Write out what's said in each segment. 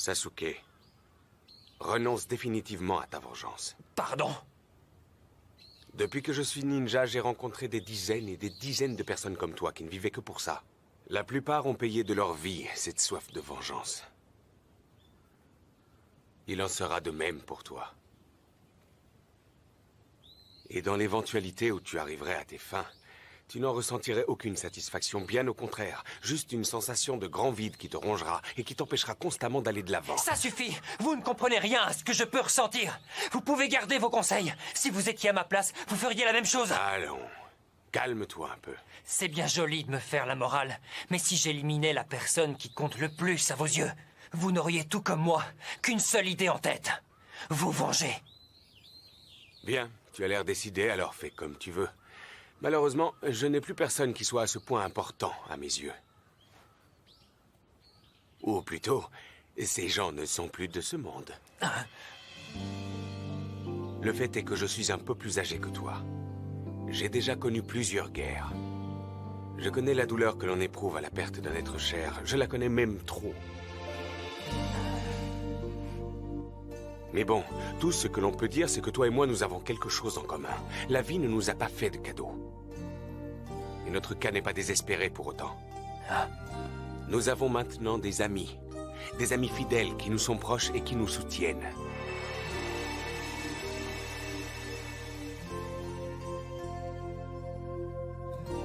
Sasuke, renonce définitivement à ta vengeance. Pardon? Depuis que je suis ninja, j'ai rencontré des dizaines et des dizaines de personnes comme toi qui ne vivaient que pour ça. La plupart ont payé de leur vie cette soif de vengeance. Il en sera de même pour toi. Et dans l'éventualité où tu arriverais à tes fins, tu n'en ressentirais aucune satisfaction, bien au contraire. Juste une sensation de grand vide qui te rongera et qui t'empêchera constamment d'aller de l'avant. Ça suffit! Vous ne comprenez rien à ce que je peux ressentir. Vous pouvez garder vos conseils. Si vous étiez à ma place, vous feriez la même chose. Allons, calme-toi un peu. C'est bien joli de me faire la morale, mais si j'éliminais la personne qui compte le plus à vos yeux, vous n'auriez tout comme moi qu'une seule idée en tête. Vous venger. Bien, tu as l'air décidé, alors fais comme tu veux. Malheureusement, je n'ai plus personne qui soit à ce point important à mes yeux. Ou plutôt, ces gens ne sont plus de ce monde. Le fait est que je suis un peu plus âgé que toi. J'ai déjà connu plusieurs guerres. Je connais la douleur que l'on éprouve à la perte d'un être cher. Je la connais même trop. Mais bon, tout ce que l'on peut dire, c'est que toi et moi, nous avons quelque chose en commun. La vie ne nous a pas fait de cadeaux. Et notre cas n'est pas désespéré pour autant. Nous avons maintenant des amis fidèles qui nous sont proches et qui nous soutiennent.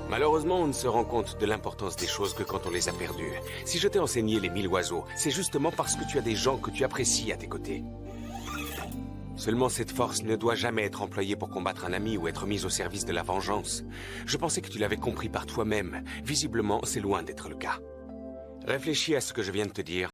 Malheureusement, on ne se rend compte de l'importance des choses que quand on les a perdues. Si je t'ai enseigné les 1000 oiseaux, c'est justement parce que tu as des gens que tu apprécies à tes côtés. Seulement cette force ne doit jamais être employée pour combattre un ami ou être mise au service de la vengeance. Je pensais que tu l'avais compris par toi-même. Visiblement, c'est loin d'être le cas. Réfléchis à ce que je viens de te dire.